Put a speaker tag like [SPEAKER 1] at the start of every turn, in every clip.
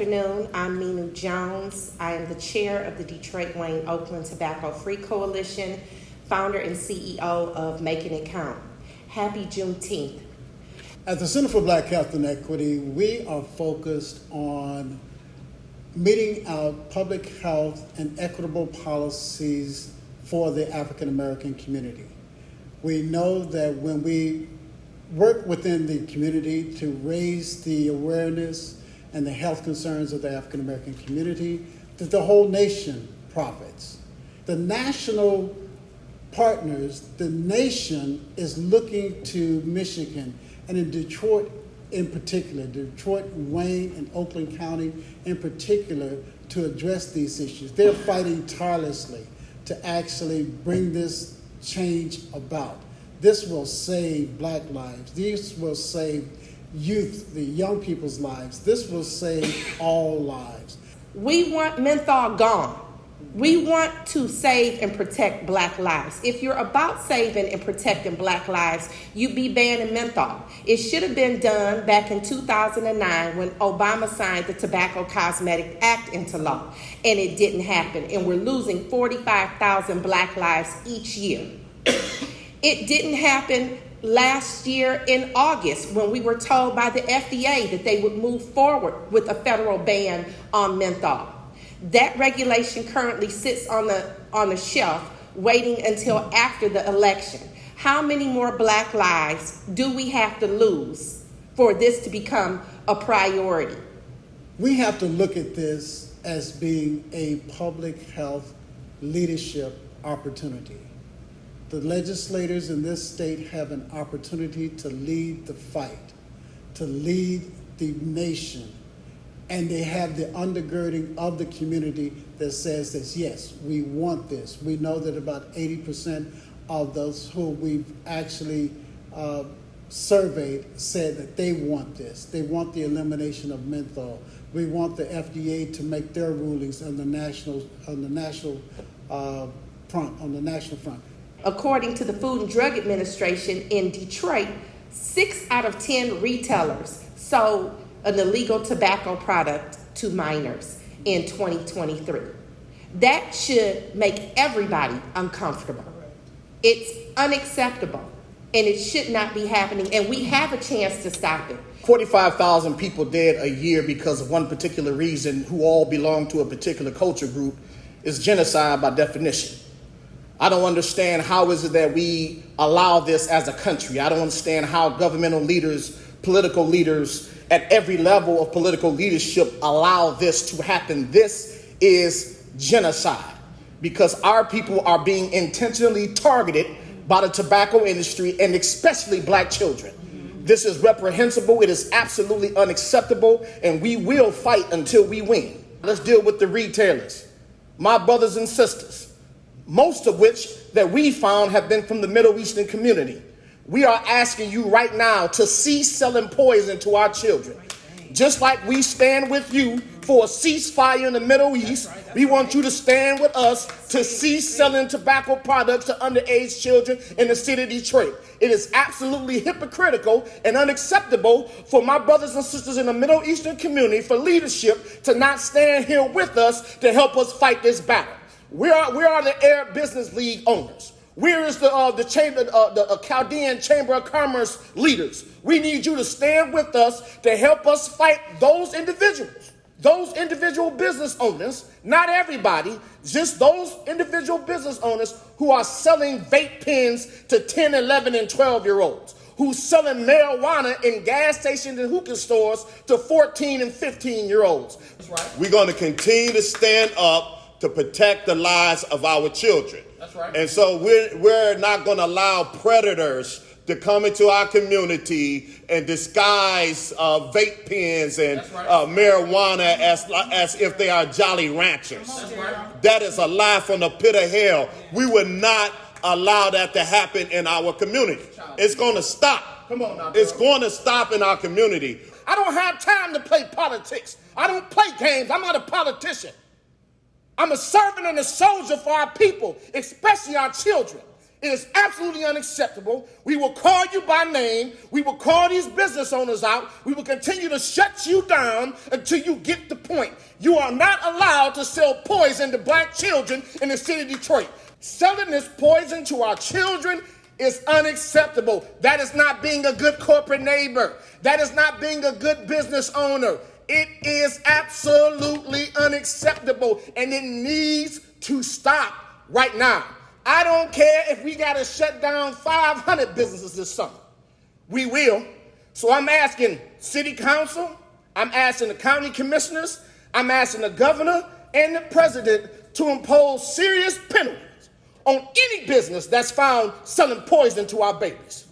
[SPEAKER 1] afternoon. I'm Minu Jones. I am the chair of the Detroit-Wayne-Oakland Tobacco-Free Coalition, founder and CEO of Making It Count. Happy Juneteenth.
[SPEAKER 2] At the Center for Black Health and Equity, we are focused on meeting our public health and equitable policies for the African American community. We know that when we work within the community to raise the awareness and the health concerns of the African American community, that the whole nation profits. The national partners, the nation is looking to Michigan, and in Detroit in particular, Detroit, Wayne, and Oakland County in particular, to address these issues. They're fighting tirelessly to actually bring this change about. This will save Black lives. This will save youth, the young people's lives. This will save all lives.
[SPEAKER 1] We want menthol gone. We want to save and protect Black lives. If you're about saving and protecting Black lives, you'd be banning menthol. It should have been done back in 2009 when Obama signed the Tobacco Cosmetic Act into law, and it didn't happen, and we're losing 45,000 Black lives each year. It didn't happen last year in August when we were told by the FDA that they would move forward with a federal ban on menthol. That regulation currently sits on the shelf waiting until after the election. How many more Black lives do we have to lose for this to become a priority?
[SPEAKER 2] We have to look at this as being a public health leadership opportunity. The legislators in this state have an opportunity to lead the fight, to lead the nation. And they have the undergirding of the community that says this, yes, we want this. We know that about 80% of those who we've actually surveyed said that they want this. They want the elimination of menthol. We want the FDA to make their rulings on the national front.
[SPEAKER 1] According to the Food and Drug Administration in Detroit, 6 out of 10 retailers sold an illegal tobacco product to minors in 2023. That should make everybody uncomfortable. It's unacceptable, and it should not be happening, and we have a chance to stop it.
[SPEAKER 3] 45,000 people dead a year because of one particular reason, who all belong to a particular culture group, is genocide by definition. I don't understand how is it that we allow this as a country. I don't understand how governmental leaders, political leaders, at every level of political leadership allow this to happen. This is genocide because our people are being intentionally targeted by the tobacco industry and especially Black children. This is reprehensible. It is absolutely unacceptable, and we will fight until we win. Let's deal with the retailers. My brothers and sisters, most of which that we found have been from the Middle Eastern community. We are asking you right now to cease selling poison to our children. Just like we stand with you for a ceasefire in the Middle East, we want you to stand with us to cease selling tobacco products to underage children in the city of Detroit. It is absolutely hypocritical and unacceptable for my brothers and sisters in the Middle Eastern community, for leadership to not stand here with us to help us fight this battle. We are the Arab Business League owners. Where is the Chaldean Chamber of Commerce leaders? We need you to stand with us to help us fight those individual business owners, not everybody, just those individual business owners who are selling vape pens to 10, 11, and 12-year-olds, who's selling marijuana in gas stations and hookah stores to 14 and 15-year-olds.
[SPEAKER 4] That's right. We're going to continue to stand up to protect the lives of our children.
[SPEAKER 3] That's right.
[SPEAKER 4] And so we're not going to allow predators to come into our community and disguise vape pens and marijuana as if they are Jolly Ranchers.
[SPEAKER 3] That's right.
[SPEAKER 4] That is a lie from the pit of hell. We will not allow that to happen in our community. It's going to stop.
[SPEAKER 3] Come on now,
[SPEAKER 4] it's going to stop in our community. I don't have time to play politics. I don't play games. I'm not a politician. I'm a servant and a soldier for our people, especially our children.
[SPEAKER 3] It is absolutely unacceptable. We will call you by name. We will call these business owners out. We will continue to shut you down until you get the point. You are not allowed to sell poison to black children in the city of Detroit. Selling this poison to our children is unacceptable. That is not being a good corporate neighbor. That is not being a good business owner. It is absolutely unacceptable, and it needs to stop right now. I don't care if we got to shut down 500 businesses this summer. We will. So I'm asking city council, I'm asking the county commissioners, I'm asking the governor and the president to impose serious penalties on any business that's found selling poison to our babies.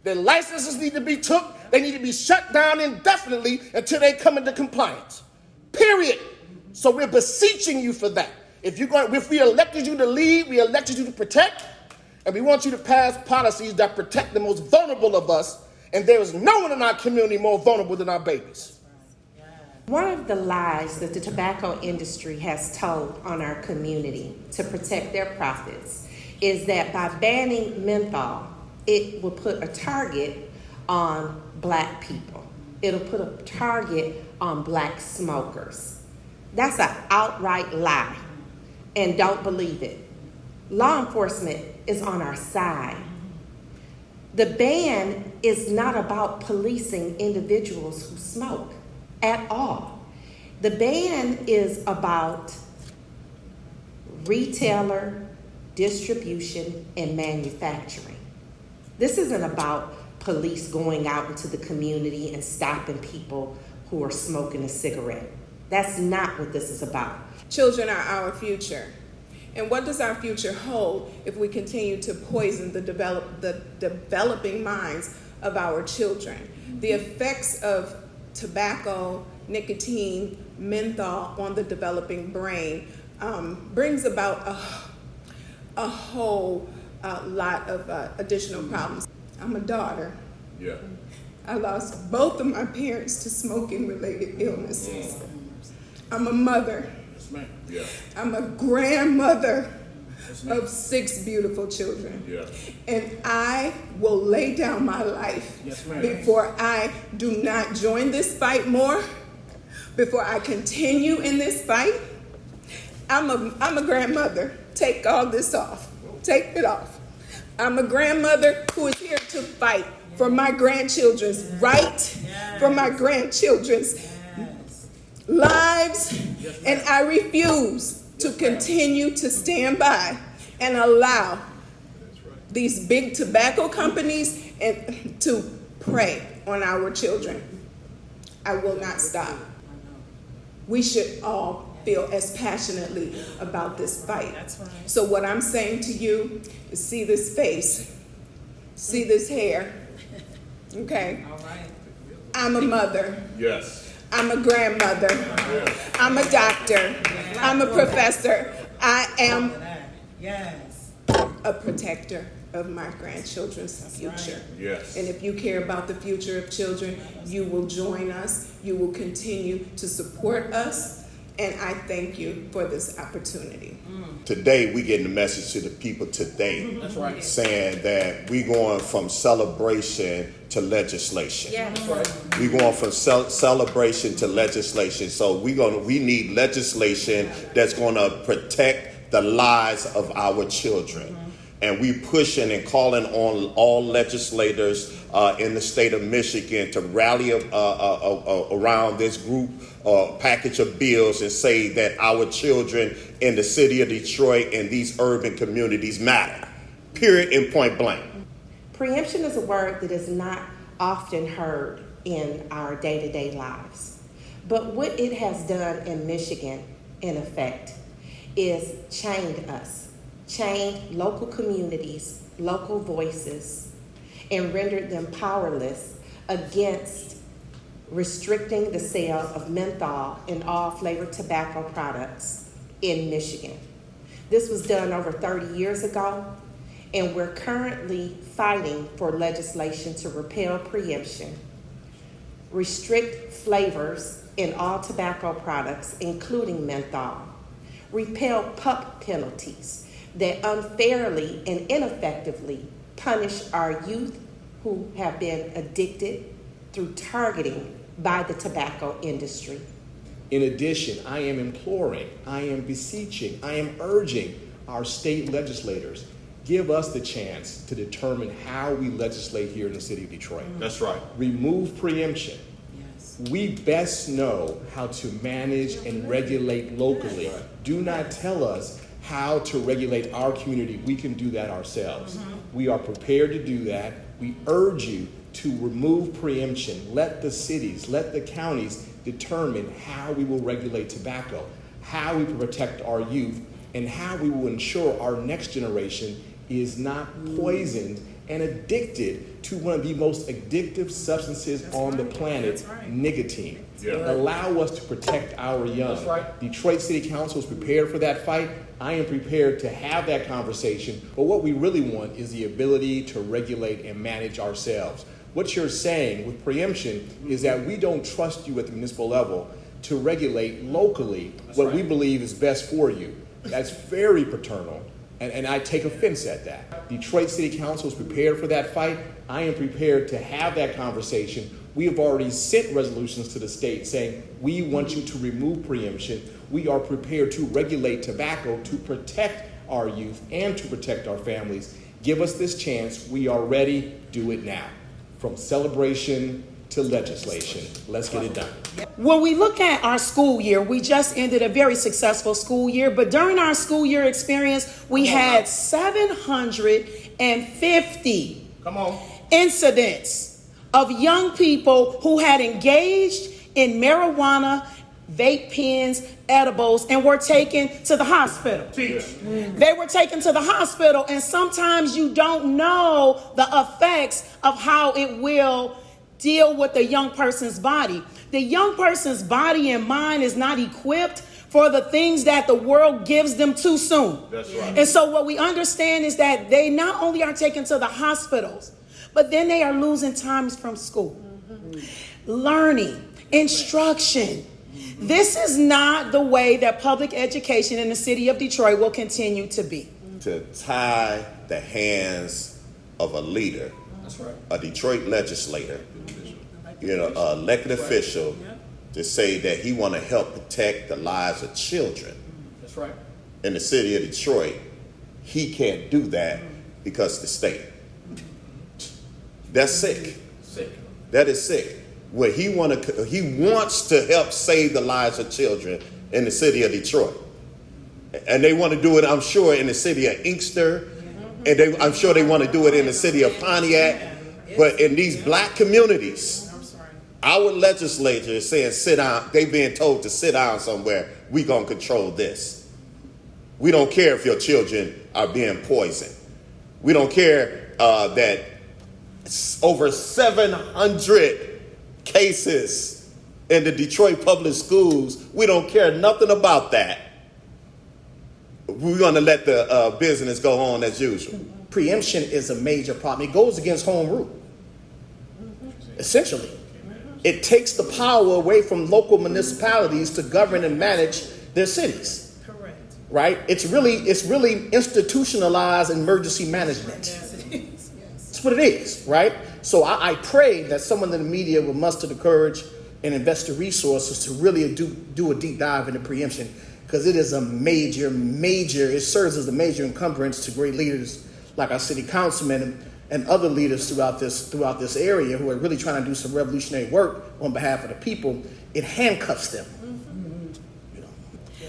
[SPEAKER 3] Their licenses need to be took. They need to be shut down indefinitely until they come into compliance. Period. So we're beseeching you for that. If we elected you to lead, we elected you to protect, and we want you to pass policies that protect the most vulnerable of us, and there is no one in our community more vulnerable than our babies.
[SPEAKER 1] One of the lies that the tobacco industry has told on our community to protect their profits is that by banning menthol, it will put a target on black people. It'll put a target on black smokers. That's an outright lie. And don't believe it. Law enforcement is on our side. The ban is not about policing individuals who smoke at all. The ban is about retailer, distribution, and manufacturing. This isn't about police going out into the community and stopping people who are smoking a cigarette. That's not what this is about.
[SPEAKER 5] Children are our future. And what does our future hold if we continue to poison the developing minds of our children? The effects of tobacco, nicotine, menthol on the developing brain brings about a whole lot of additional problems. I'm a daughter.
[SPEAKER 4] Yeah.
[SPEAKER 5] I lost both of my parents to smoking-related illnesses. I'm a mother.
[SPEAKER 4] Yes, ma'am. Yeah.
[SPEAKER 5] I'm a grandmother of 6 beautiful children.
[SPEAKER 4] Yeah.
[SPEAKER 5] And I will lay down my life before I do not join this fight more, before I continue in this fight. I'm a grandmother. Take all this off. Take it off. I'm a grandmother who is here to fight for my grandchildren's right, for my grandchildren's lives, and I refuse to continue to stand by and allow these big tobacco companies to prey on our children. I will not stop. We should all feel as passionately about this fight. So what I'm saying to you is, see this face, see this hair, okay? I'm a mother.
[SPEAKER 4] Yes.
[SPEAKER 5] I'm a grandmother.
[SPEAKER 4] Yes.
[SPEAKER 5] I'm a doctor. I'm a professor. I am a protector of my grandchildren's future.
[SPEAKER 4] Yes.
[SPEAKER 5] And if you care about the future of children, you will join us. You will continue to support us. And I thank you for this opportunity.
[SPEAKER 4] Today, we getting the message to the people today.
[SPEAKER 3] That's right.
[SPEAKER 4] Saying that we going from celebration to legislation.
[SPEAKER 1] Yeah.
[SPEAKER 4] We going from celebration to legislation. So we need legislation that's going to protect the lives of our children. And we pushing and calling on all legislators in the state of Michigan to rally around this group package of bills and say that our children in the city of Detroit and these urban communities matter. Period and point blank.
[SPEAKER 1] Preemption is a word that is not often heard in our day-to-day lives. But what it has done in Michigan, in effect, is chained us, chained local communities, local voices, and rendered them powerless against restricting the sale of menthol and all flavored tobacco products in Michigan. This was done over 30 years ago, and we're currently fighting for legislation to repeal preemption, restrict flavors in all tobacco products, including menthol, repeal pup penalties, that unfairly and ineffectively punish our youth who have been addicted through targeting by the tobacco industry.
[SPEAKER 6] In addition, I am imploring, I am beseeching, I am urging our state legislators, give us the chance to determine how we legislate here in the city of Detroit.
[SPEAKER 4] That's right.
[SPEAKER 6] Remove preemption. We best know how to manage and regulate locally. Do not tell us how to regulate our community. We can do that ourselves. We are prepared to do that. We urge you to remove preemption. Let the cities, let the counties determine how we will regulate tobacco, how we protect our youth, and how we will ensure our next generation is not poisoned and addicted to one of the most addictive substances on the planet, nicotine. Allow us to protect our young. Detroit City Council is prepared for that fight. I am prepared to have that conversation, but what we really want is the ability to regulate and manage ourselves. What you're saying with preemption is that we don't trust you at the municipal level to regulate locally what we believe is best for you. That's very paternal, and I take offense at that. Detroit City Council is prepared for that fight. I am prepared to have that conversation. We have already sent resolutions to the state saying we want you to remove preemption. We are prepared to regulate tobacco to protect our youth and to protect our families. Give us this chance. We are ready. Do it now. From celebration to legislation. Let's get it done.
[SPEAKER 7] When we look at our school year, we just ended a very successful school year, but during our school year experience, we had 750 incidents of young people who had engaged in marijuana, vape pens, edibles, and were taken to the hospital. They were taken to the hospital, and sometimes you don't know the effects of how it will deal with the young person's body. The young person's body and mind is not equipped for the things that the world gives them too soon.
[SPEAKER 4] That's right.
[SPEAKER 7] And so what we understand is that they not only are taken to the hospitals, but then they are losing times from school, learning, instruction. This is not the way that public education in the city of Detroit will continue to be.
[SPEAKER 4] To tie the hands of a leader, a Detroit legislator, an elected official, to say that he want to help protect the lives of children.
[SPEAKER 3] That's right.
[SPEAKER 4] In the city of Detroit, he can't do that because the state. That's sick. That is sick. Where he wants to help save the lives of children in the city of Detroit, and they want to do it, I'm sure, in the city of Inkster, and I'm sure they want to do it in the city of Pontiac. But in these black communities, our legislature is saying sit down. They being told to sit down somewhere. We gonna control this. We don't care if your children are being poisoned. We don't care that over 700 cases in the Detroit public schools. We don't care nothing about that. We're going to let the business go on as usual.
[SPEAKER 3] Preemption is a major problem. It goes against home rule. Essentially, it takes the power away from local municipalities to govern and manage their cities.
[SPEAKER 7] Correct.
[SPEAKER 3] Right? It's really institutionalized emergency management.
[SPEAKER 7] Yes, it is.
[SPEAKER 3] That's what it is, right? So I pray that someone in the media will muster the courage and invest the resources to really do a deep dive into preemption, because it is a major, it serves as a major encumbrance to great leaders like our city councilmen and other leaders throughout this area who are really trying to do some revolutionary work on behalf of the people. It handcuffs them.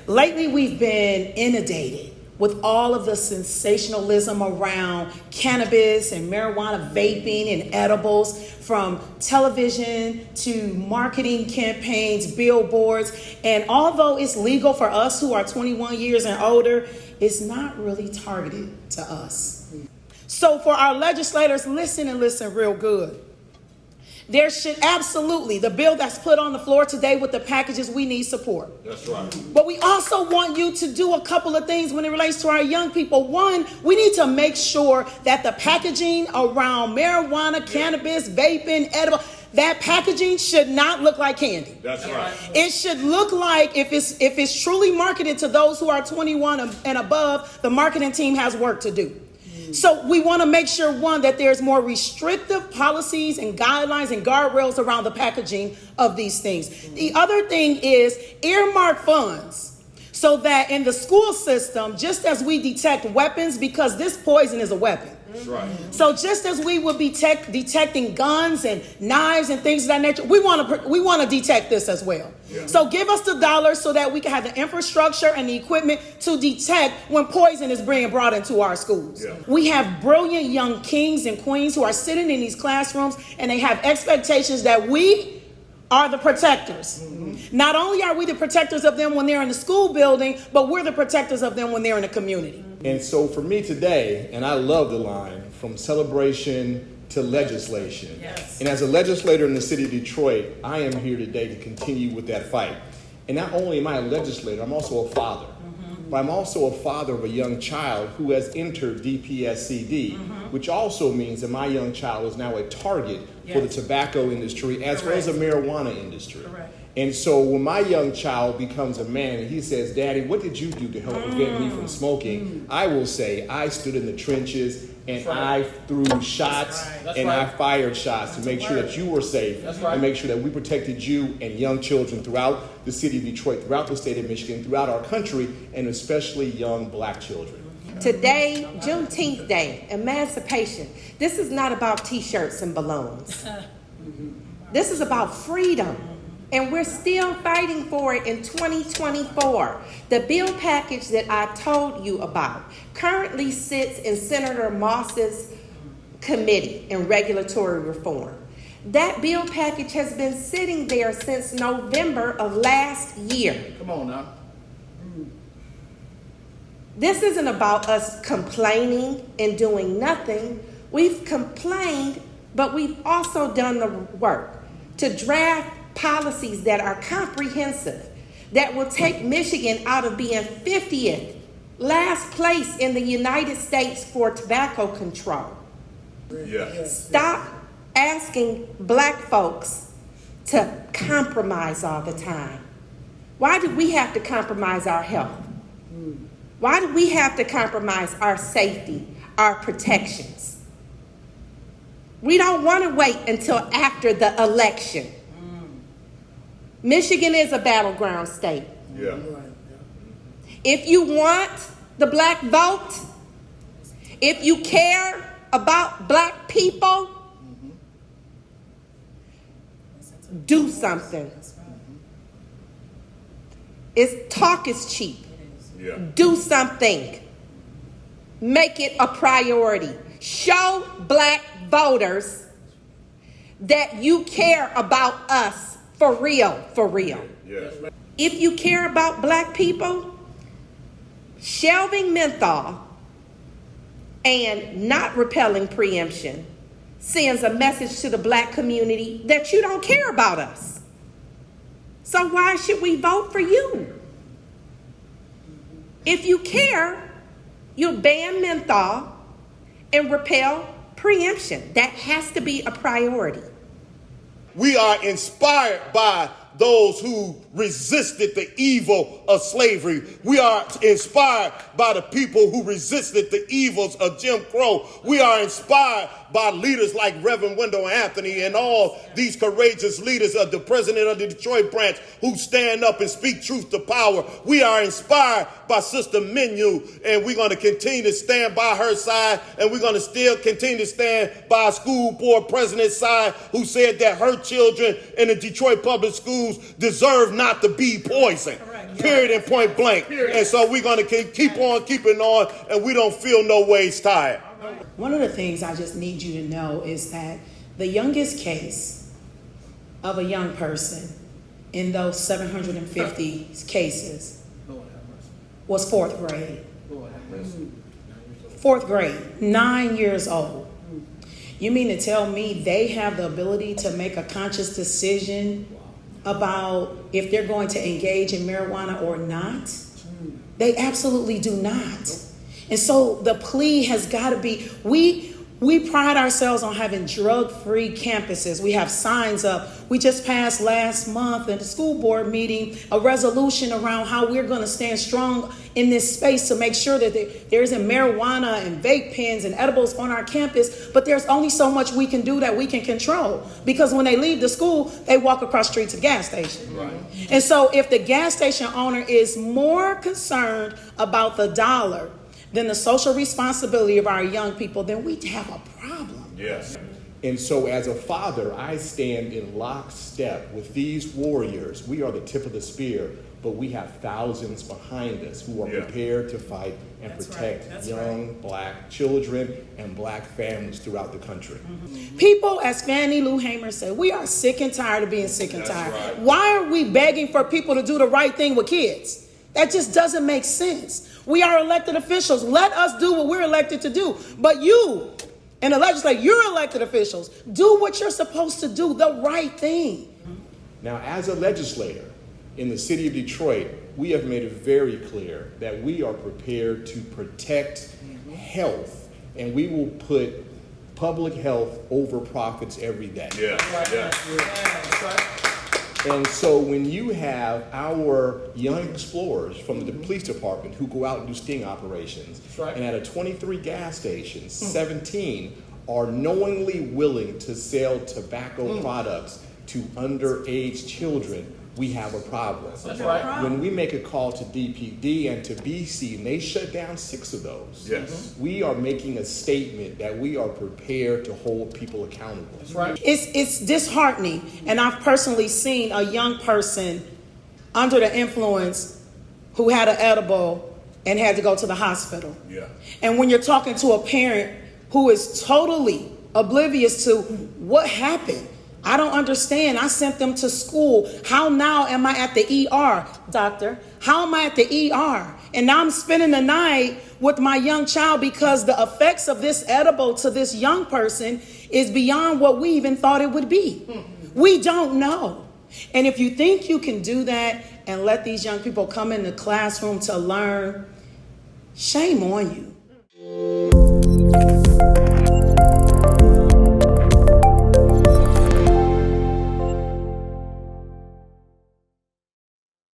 [SPEAKER 7] Lately, we've been inundated with all of the sensationalism around cannabis and marijuana vaping and edibles, from television to marketing campaigns, billboards. And although it's legal for us who are 21 years and older, it's not really targeted to us. So for our legislators, listen real good. There should absolutely, the bill that's put on the floor today with the packages, we need support.
[SPEAKER 4] That's right.
[SPEAKER 7] But we also want you to do a couple of things when it relates to our young people. One, we need to make sure that the packaging around marijuana, cannabis, vaping, edible, that packaging should not look like candy.
[SPEAKER 4] That's right.
[SPEAKER 7] It should look like, if it's truly marketed to those who are 21 and above, the marketing team has work to do. So we want to make sure, one, that there's more restrictive policies and guidelines and guardrails around the packaging of these things. The other thing is earmark funds so that in the school system, just as we detect weapons, because this poison is a weapon.
[SPEAKER 4] That's right.
[SPEAKER 7] So just as we would be detecting guns and knives and things of that nature, we want to detect this as well. Yeah. So give us the dollars so that we can have the infrastructure and the equipment to detect when poison is being brought into our schools. Yeah. We have brilliant young kings and queens who are sitting in these classrooms, and they have expectations that we are the protectors. Mm-hmm. Not only are we the protectors of them when they're in the school building, but we're the protectors of them when they're in the community.
[SPEAKER 6] And so for me today, and I love the line, from celebration to legislation. Yes. And as a legislator in the city of Detroit, I am here today to continue with that fight. And not only am I a legislator, I'm also a father. Mm-hmm. But I'm also a father of a young child who has entered DPSCD, mm-hmm. which also means that my young child is now a target for the tobacco industry as well as the marijuana industry. Correct. And so when my young child becomes a man and he says, "Daddy, what did you do to help prevent me from smoking?" I will say, I stood in the trenches and I threw shots and I fired shots to make sure that you were safe and make sure that we protected you and young children throughout the city of Detroit, throughout the state of Michigan, throughout our country, and especially young black children.
[SPEAKER 1] Today, Junteenth Day, emancipation. This is not about t-shirts and balloons. This is about freedom. And we're still fighting for it in 2024. The bill package that I told you about currently sits in Senator Moss's committee in regulatory reform. That bill package has been sitting there since November of last year.
[SPEAKER 3] Come on now.
[SPEAKER 1] This isn't about us complaining and doing nothing. We've complained, but we've also done the work to draft policies that are comprehensive, that will take Michigan out of being 50th, last place in the United States for tobacco control. Yeah. Stop asking black folks to compromise all the time. Why do we have to compromise our health? Why do we have to compromise our safety, our protections? We don't want to wait until after the election. Michigan is a battleground state. Yeah. If you want the black vote, if you care about black people, do something. Talk is cheap. Yeah. Do something. Make it a priority. Show black voters that you care about us. For real, for real. Yes. If you care about black people, shelving menthol and not repelling preemption sends a message to the black community that you don't care about us. So why should we vote for you? If you care, you'll ban menthol and repel preemption. That has to be a priority.
[SPEAKER 4] We are inspired by those who resisted the evil of slavery. We are inspired by the people who resisted the evils of Jim Crow. We are inspired by leaders like Reverend Wendell Anthony and all these courageous leaders of the president of the Detroit branch who stand up and speak truth to power. We are inspired by Sister Menu, and we're going to continue to stand by her side, and we're going to still continue to stand by our school board president's side, who said that her children in the Detroit public schools deserve not to be poisoned. Period and point blank. And so we're going to keep on keeping on, and we don't feel no ways tired.
[SPEAKER 7] One of the things I just need you to know is that the youngest case of a young person in those 750 cases was fourth grade. Fourth grade, 9 years old. You mean to tell me they have the ability to make a conscious decision about if they're going to engage in marijuana or not? They absolutely do not. And so the plea has got to be, we We pride ourselves on having drug-free campuses. We have signs up. We just passed last month at the school board meeting a resolution around how we're going to stand strong in this space to make sure that there isn't marijuana and vape pens and edibles on our campus. But there's only so much we can do that we can control, because when they leave the school, they walk across the street to the gas station. Right. And so if the gas station owner is more concerned about the dollar than the social responsibility of our young people, then we have a problem.
[SPEAKER 4] Yes.
[SPEAKER 6] And so as a father, I stand in lockstep with these warriors. We are the tip of the spear, but we have thousands behind us who are prepared to fight and protect young black children and black families throughout the country.
[SPEAKER 7] People, as Fannie Lou Hamer said, we are sick and tired of being sick and tired. Right. Why are we begging for people to do the right thing with kids? That just doesn't make sense. We are elected officials. Let us do what we're elected to do. But you, in the legislature, you're elected officials. Do what you're supposed to do, the right thing.
[SPEAKER 6] Now, as a legislator in the city of Detroit, we have made it very clear that we are prepared to protect health, and we will put public health over profits every day. And so when you have our young explorers from the police department who go out and do sting operations, and at a 23 gas stations, 17 are knowingly willing to sell tobacco products to underage children, we have a problem.
[SPEAKER 3] That's right.
[SPEAKER 6] When we make a call to DPD and to BC, and they shut down 6 of those, we are making a statement that we are prepared to hold people accountable.
[SPEAKER 3] That's right.
[SPEAKER 7] It's disheartening, and I've personally seen a young person under the influence who had an edible and had to go to the hospital. And when you're talking to a parent who is totally oblivious to what happened, I don't understand. I sent them to school. How now am I at the ER, doctor? How am I at the ER? And now I'm spending the night with my young child because the effects of this edible to this young person is beyond what we even thought it would be. We don't know. And if you think you can do that and let these young people come in the classroom to learn, shame on you.